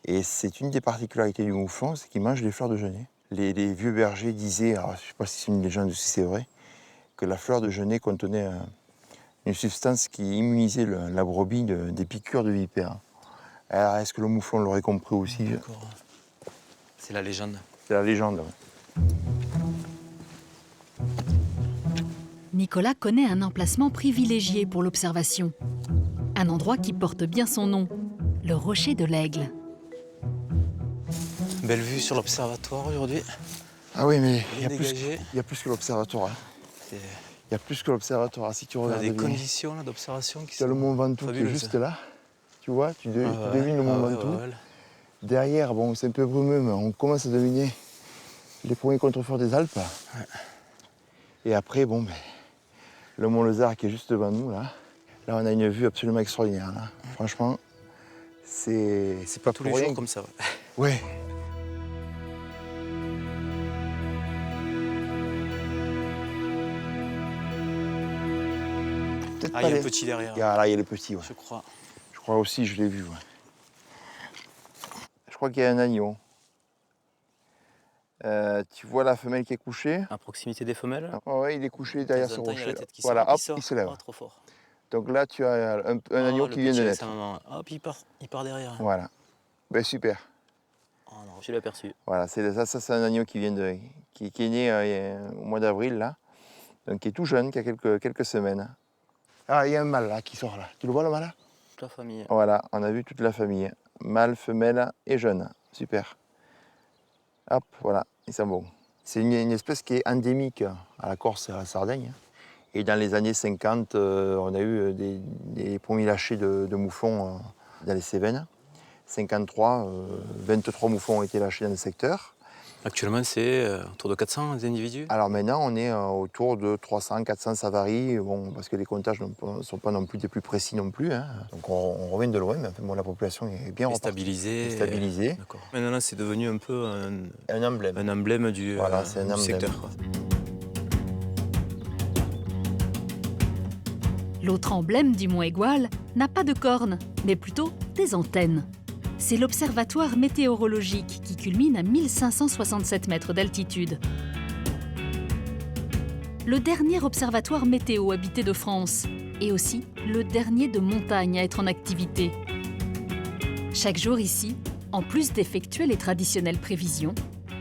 Et c'est une des particularités du mouflon, c'est qu'il mange les fleurs de genêt. Les vieux bergers disaient, alors, je ne sais pas si c'est une légende ou si c'est vrai, que la fleur de genêt contenait une substance qui immunisait la brebis des piqûres de vipères. Alors, est-ce que le mouflon l'aurait compris aussi? D'accord. C'est la légende. C'est la légende, oui. Nicolas connaît un emplacement privilégié pour l'observation. Un endroit qui porte bien son nom, le rocher de l'Aigle. Belle vue sur l'observatoire aujourd'hui. Ah oui, mais il y a plus que l'observatoire. Hein. Il y a plus que l'observatoire. Si tu regardes des bien, conditions d'observation qui sont tu as le mont Ventoux qui est juste là. Tu vois, tu devines le mont Ventoux. Derrière, bon, c'est un peu brumeux, mais on commence à deviner les premiers contreforts des Alpes. Ouais. Et après, bon, le mont Lezard qui est juste devant nous, là. Là, on a une vue absolument extraordinaire. Là. Franchement, c'est pas tous pour les rien. jours comme ça. Ouais. Ah, il y a le petit derrière. Là, il y a le petit, ouais. Je crois. Je crois aussi, je l'ai vu, ouais. Je crois qu'il y a un agneau. Tu vois la femelle qui est couchée? À proximité des femelles? Oui, il est couché derrière ce rocher. Voilà, hop, il se lève. Oh, trop fort. Donc là, tu as un agneau qui vient de naître. Hop, il part derrière. Voilà. Ben, super. Oh non, je l'ai aperçu. Voilà, ça c'est un agneau qui est né au mois d'avril, là. Donc qui est tout jeune, qui a quelques semaines. Ah, il y a un mâle là qui sort là. Tu le vois le mâle là? Toute la famille. Voilà, on a vu toute la famille. Mâle, femelle et jeune. Super. Hop, voilà, ils sont bons. C'est une espèce qui est endémique à la Corse et à la Sardaigne. Et dans les années 50, on a eu des premiers lâchers de mouflons dans les Cévennes. 53, 23 mouflons ont été lâchés dans le secteur. Actuellement, c'est autour de 400 individus. Alors maintenant, on est autour de 300, 400, ça varie, bon, parce que les comptages ne sont pas non plus des plus précis non plus. Hein. Donc on revient de loin, mais enfin, bon, la population est bien stabilisée. Stabilisée. Maintenant, c'est devenu un peu un emblème. Un emblème du, voilà, c'est un emblème. Secteur. Quoi. L'autre emblème du mont Aigoual n'a pas de cornes, mais plutôt des antennes. C'est l'observatoire météorologique qui culmine à 1567 mètres d'altitude. Le dernier observatoire météo habité de France et aussi le dernier de montagne à être en activité. Chaque jour ici, en plus d'effectuer les traditionnelles prévisions,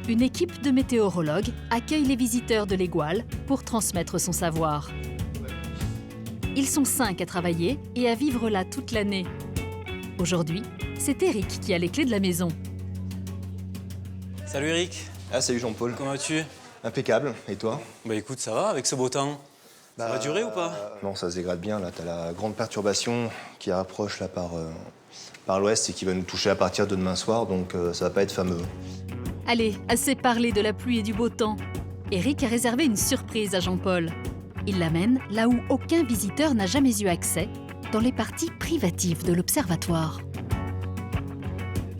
une équipe de météorologues accueille les visiteurs de l'Aigoual pour transmettre son savoir. Ils sont 5 à travailler et à vivre là toute l'année. Aujourd'hui, c'est Eric qui a les clés de la maison. Salut Eric. Ah, salut Jean-Paul. Comment vas-tu? Impeccable. Et toi? Bah écoute, ça va avec ce beau temps. Ça va durer ou pas? Non, ça se dégrade bien. Là, t'as la grande perturbation qui approche là par l'ouest et qui va nous toucher à partir de demain soir, donc ça va pas être fameux. Allez, assez parlé de la pluie et du beau temps. Eric a réservé une surprise à Jean-Paul. Il l'amène là où aucun visiteur n'a jamais eu accès, dans les parties privatives de l'observatoire.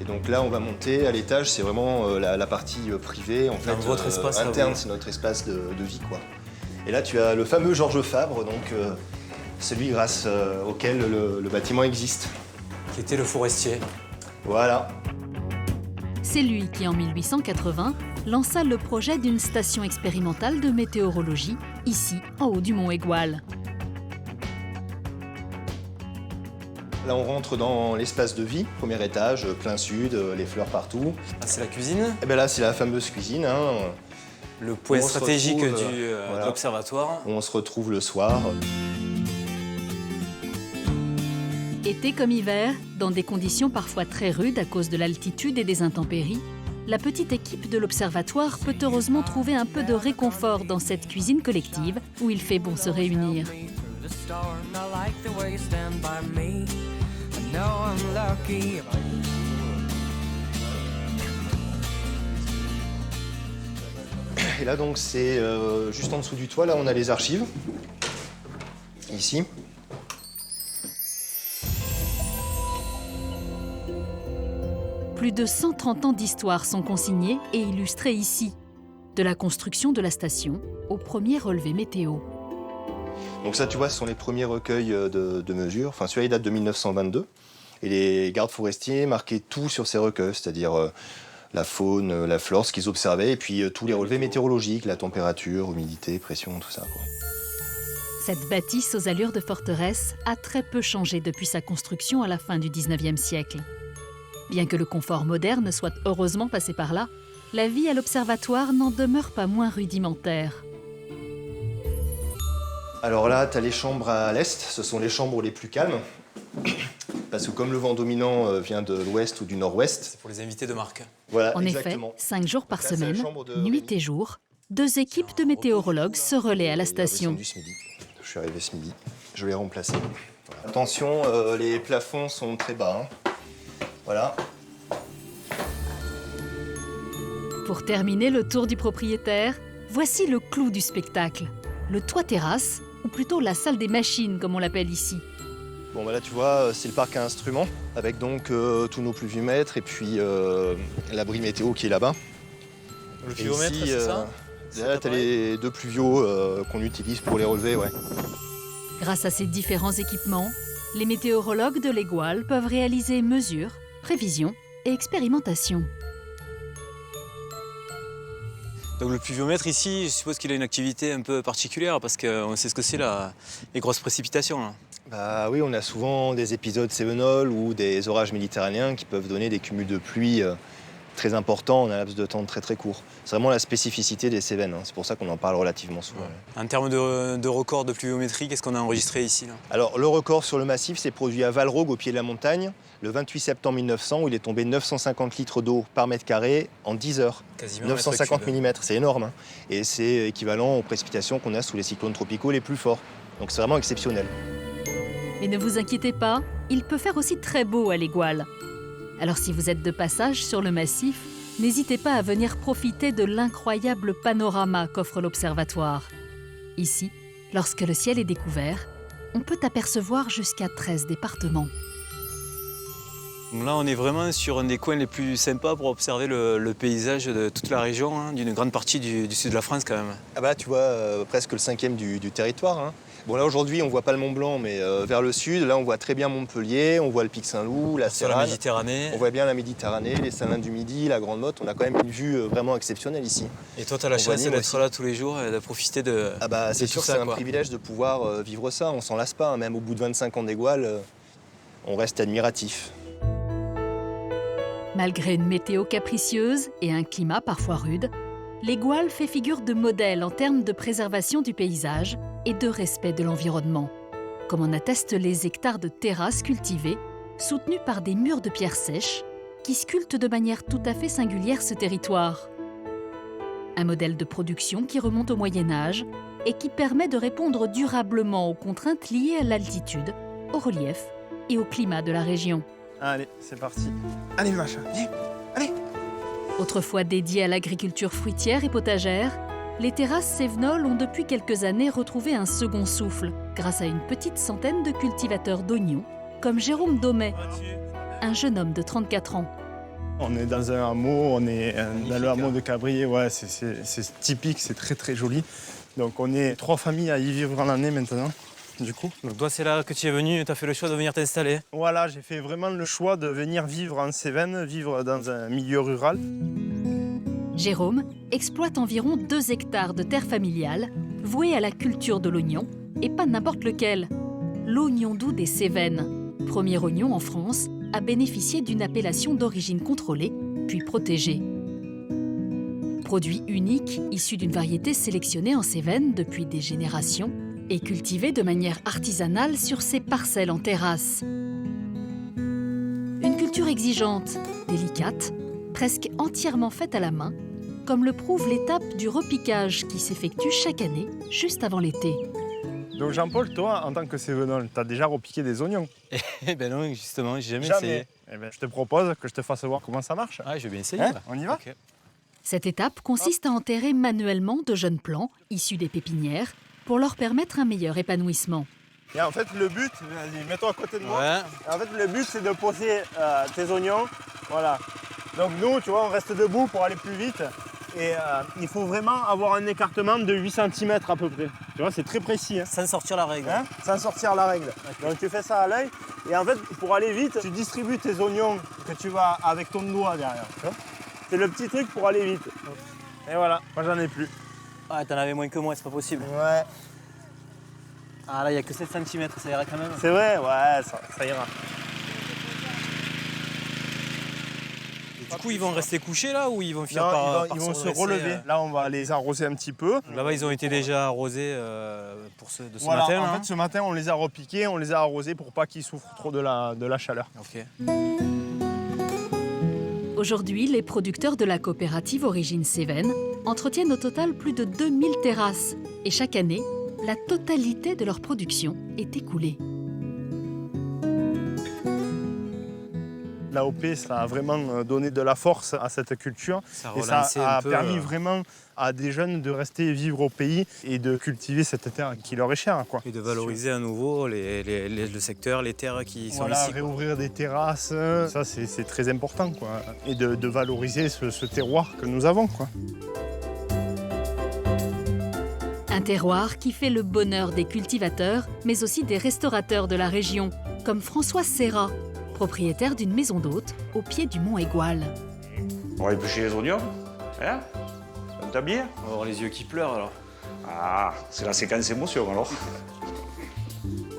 Et donc là, on va monter à l'étage, c'est vraiment la partie privée, en fait, votre espace interne, c'est notre espace de vie, quoi. Et là, tu as le fameux Georges Fabre, donc celui grâce auquel le bâtiment existe. Qui était le forestier. Voilà. C'est lui qui, en 1880, lança le projet d'une station expérimentale de météorologie, ici, en haut du mont Aigoual. Là, on rentre dans l'espace de vie, premier étage, plein sud, les fleurs partout. Ah, c'est la cuisine? Et bien là, c'est la fameuse cuisine. Hein, le point stratégique de l'observatoire. On se retrouve le soir. Été comme hiver, dans des conditions parfois très rudes à cause de l'altitude et des intempéries, la petite équipe de l'observatoire peut heureusement trouver un peu de réconfort dans cette cuisine collective où il fait bon se réunir. Et là, donc, c'est juste en dessous du toit, là, on a les archives. Ici. Plus de 130 ans d'histoire sont consignés et illustrés ici, de la construction de la station au premier relevé météo. Donc ça, tu vois, ce sont les premiers recueils de mesures. Enfin, celui-là, il date de 1922. Et les gardes forestiers marquaient tout sur ces recueils, c'est-à-dire la faune, la flore, ce qu'ils observaient, et puis tous les relevés météorologiques, la température, humidité, pression, tout ça, quoi. Cette bâtisse aux allures de forteresse a très peu changé depuis sa construction à la fin du 19e siècle. Bien que le confort moderne soit heureusement passé par là, la vie à l'observatoire n'en demeure pas moins rudimentaire. Alors là, tu as les chambres à l'est, ce sont les chambres les plus calmes. Parce que comme le vent dominant vient de l'ouest ou du nord-ouest... C'est pour les invités de marque. Voilà, en exactement. effet, 5 jours par semaine, nuit et jour, 2 équipes de météorologues se relaient à la station. Je suis arrivé ce midi, je l'ai remplacé. Voilà. Attention, les plafonds sont très bas. Hein. Voilà. Pour terminer le tour du propriétaire, voici le clou du spectacle. Le toit-terrasse, ou plutôt la salle des machines comme on l'appelle ici. Bon, bah là, tu vois, c'est le parc à instruments, avec donc tous nos pluviomètres et puis l'abri météo qui est là-bas. Le pluviomètre, c'est ça? Là, tu as les 2 pluvios qu'on utilise pour les relever, ouais. Grâce à ces différents équipements, les météorologues de l'Aigoual peuvent réaliser mesures, prévisions et expérimentations. Donc le pluviomètre ici, je suppose qu'il a une activité un peu particulière parce qu'on sait ce que c'est les grosses précipitations. Là. Bah oui, on a souvent des épisodes cévenols ou des orages méditerranéens qui peuvent donner des cumuls de pluie très importants en un laps de temps très très court. C'est vraiment la spécificité des Cévennes, hein. C'est pour ça qu'on en parle relativement souvent. Ouais. En termes de record de pluviométrie, qu'est-ce qu'on a enregistré ici là? Alors le record sur le massif s'est produit à Valrogue, au pied de la montagne, le 28 septembre 1900, où il est tombé 950 litres d'eau par mètre carré en 10 heures. Quasiment 950 mm, c'est énorme. Hein. Et c'est équivalent aux précipitations qu'on a sous les cyclones tropicaux les plus forts. Donc c'est vraiment exceptionnel. Mais ne vous inquiétez pas, il peut faire aussi très beau à l'Aigoual. Alors si vous êtes de passage sur le massif, n'hésitez pas à venir profiter de l'incroyable panorama qu'offre l'observatoire. Ici, lorsque le ciel est découvert, on peut apercevoir jusqu'à 13 départements. Donc là, on est vraiment sur un des coins les plus sympas pour observer le paysage de toute la région, hein, d'une grande partie du sud de la France quand même. Ah bah tu vois, presque le 5e du territoire. Hein. Bon là aujourd'hui on voit pas le Mont Blanc, mais vers le sud, là on voit très bien Montpellier, on voit le Pic Saint-Loup, la Sur la Sérane. Méditerranée. On voit bien la Méditerranée, les Salins du Midi, la Grande Motte. On a quand même une vue vraiment exceptionnelle ici. Et toi, tu as la chance d'être là tous les jours et de profiter de. Ah bah c'est de sûr, tout c'est ça, un quoi. privilège de pouvoir vivre ça. On s'en lasse pas, hein. Même au bout de 25 ans d'égoile, on reste admiratif. Malgré une météo capricieuse et un climat parfois rude, l'Égual fait figure de modèle en termes de préservation du paysage et de respect de l'environnement, comme en attestent les hectares de terrasses cultivées, soutenues par des murs de pierre sèche, qui sculptent de manière tout à fait singulière ce territoire. Un modèle de production qui remonte au Moyen-Âge et qui permet de répondre durablement aux contraintes liées à l'altitude, au relief et au climat de la région. Allez, c'est parti. Allez, le machin, viens, allez. Autrefois dédiées à l'agriculture fruitière et potagère, les terrasses Cévenol ont depuis quelques années retrouvé un second souffle grâce à une petite centaine de cultivateurs d'oignons, comme Jérôme Daumet, un jeune homme de 34 ans. On est dans un hameau, on est dans le hameau de Cabrier, ouais, c'est typique, c'est très très joli. Donc on est 3 familles à y vivre en l'année maintenant, du coup. Donc toi, c'est là que tu es venu, tu as fait le choix de venir t'installer. Voilà, j'ai fait vraiment le choix de venir vivre en Cévennes, vivre dans un milieu rural. Jérôme exploite environ 2 hectares de terre familiale vouée à la culture de l'oignon, et pas n'importe lequel. L'oignon doux des Cévennes, premier oignon en France à bénéficier d'une appellation d'origine contrôlée, puis protégée. Produit unique, issu d'une variété sélectionnée en Cévennes depuis des générations et cultivé de manière artisanale sur ses parcelles en terrasse. Une culture exigeante, délicate, presque entièrement faite à la main, comme le prouve l'étape du repiquage qui s'effectue chaque année, juste avant l'été. Donc Jean-Paul, toi, en tant que Cévenol, tu as déjà repiqué des oignons? Eh ben non, justement, j'ai jamais essayé. Eh ben, je te propose que je te fasse voir comment ça marche. Ah, je vais bien essayer. Hein, on y va? Okay. Cette étape consiste à enterrer manuellement de jeunes plants issus des pépinières pour leur permettre un meilleur épanouissement. Et en fait, le but, vas-y, mets-toi à côté de moi. Ouais. En fait, le but, c'est de poser tes oignons. Voilà. Donc nous, tu vois, on reste debout pour aller plus vite. Et il faut vraiment avoir un écartement de 8 cm à peu près. Tu vois, c'est très précis. Hein. Sans sortir la règle. Hein, sans sortir la règle. Okay. Donc tu fais ça à l'œil. Et en fait, pour aller vite, tu distribues tes oignons que tu vas avec ton doigt derrière. C'est le petit truc pour aller vite. Et voilà, moi j'en ai plus. Ah, t'en avais moins que moi, c'est pas possible. Ouais. Ah là, il n'y a que 7 cm, ça ira quand même. C'est vrai, ouais, ça ira. Du coup, ils vont rester couchés là ou ils vont finir ils vont se relever. Là, on va les arroser un petit peu. Là-bas, ils ont été déjà arrosés pour ce voilà, matin. En fait, ce matin, on les a repiqués, on les a arrosés pour pas qu'ils souffrent trop de la chaleur. Ok. Aujourd'hui, les producteurs de la coopérative Origine Cévennes entretiennent au total plus de 2000 terrasses. Et chaque année, la totalité de leur production est écoulée. L'AOP, ça a vraiment donné de la force à cette culture. Et ça a permis vraiment à des jeunes de rester vivre au pays et de cultiver cette terre qui leur est chère, quoi. Et de valoriser à nouveau le secteur, les terres qui sont voilà, ici. Réouvrir des terrasses, ça c'est très important, quoi. Et de valoriser ce terroir que nous avons, quoi. Un terroir qui fait le bonheur des cultivateurs, mais aussi des restaurateurs de la région, comme François Serra, propriétaire d'une maison d'hôtes au pied du mont Égual. On va éplucher les oignons, hein? Un tablier? On va avoir les yeux qui pleurent alors. Ah, c'est la séquence émotion alors.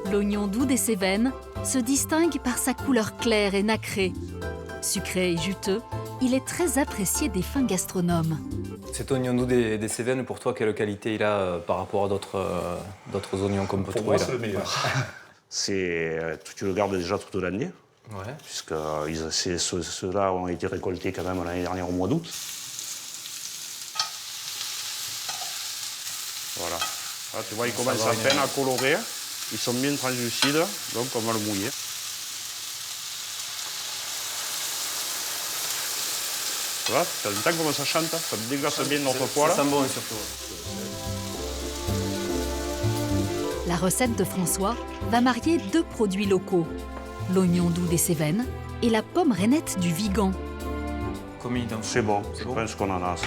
L'oignon doux des Cévennes se distingue par sa couleur claire et nacrée. Sucré et juteux, il est très apprécié des fins gastronomes. Cet oignon doux des Cévennes, pour toi, quelle qualité il a par rapport à d'autres oignons qu'on peut trouver là? Pour moi, c'est le meilleur. Tu le gardes déjà toute l'année. Ouais. Puisque ceux-là ont été récoltés quand même l'année dernière au mois d'août. Voilà. Là, tu vois, ils commencent à peine à colorer. Ils sont bien translucides, donc on va le mouiller. Tu vois, tu entends comment ça chante, ça déglace bien notre poêle. Ça sent bon surtout. La recette de François va marier 2 produits locaux, l'oignon doux des Cévennes et la pomme rainette du Vigan. C'est bon, je pense qu'on en a assez.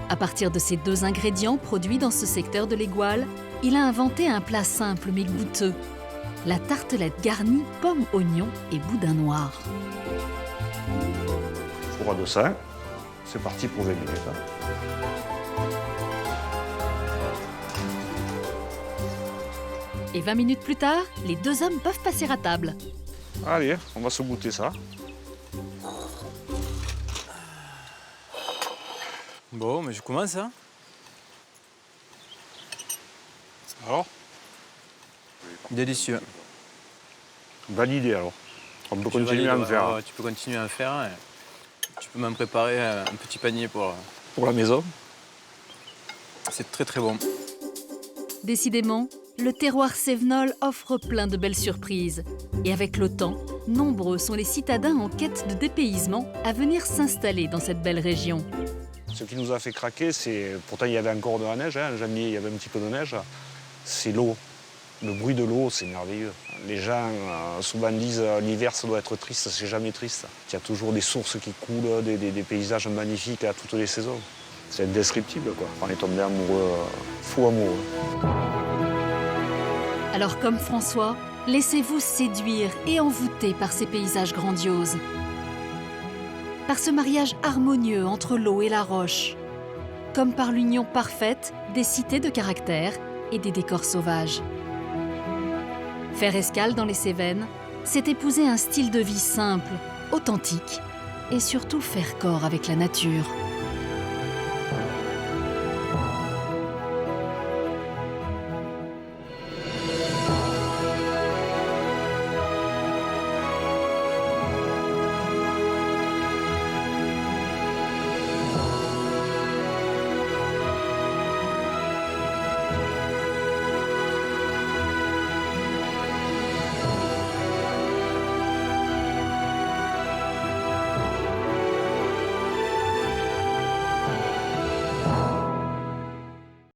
À partir de ces 2 ingrédients produits dans ce secteur de l'Égual, il a inventé un plat simple mais goûteux, la tartelette garnie pomme, oignon et boudin noir. Four à 200, c'est parti pour 20 minutes. Et 20 minutes plus tard, les 2 hommes peuvent passer à table. Allez, on va se goûter ça. Bon, mais je commence, hein. Alors? Délicieux. Validé alors. On peut continuer à en faire. Tu peux continuer à en faire. Et tu peux même préparer un petit panier pour la maison. C'est très très bon. Décidément, le terroir cévenol offre plein de belles surprises. Et avec le temps, nombreux sont les citadins en quête de dépaysement à venir s'installer dans cette belle région. Ce qui nous a fait craquer, c'est... Pourtant, il y avait encore de la neige, hein. En janvier, il y avait un petit peu de neige. C'est l'eau. Le bruit de l'eau, c'est merveilleux. Les gens souvent disent l'hiver, ça doit être triste. C'est jamais triste. Il y a toujours des sources qui coulent, des paysages magnifiques à toutes les saisons. C'est indescriptible, quoi. On est tombé amoureux, fou amoureux. Alors, comme François, laissez-vous séduire et envoûter par ces paysages grandioses. Par ce mariage harmonieux entre l'eau et la roche, comme par l'union parfaite des cités de caractère et des décors sauvages. Faire escale dans les Cévennes, c'est épouser un style de vie simple, authentique et surtout faire corps avec la nature.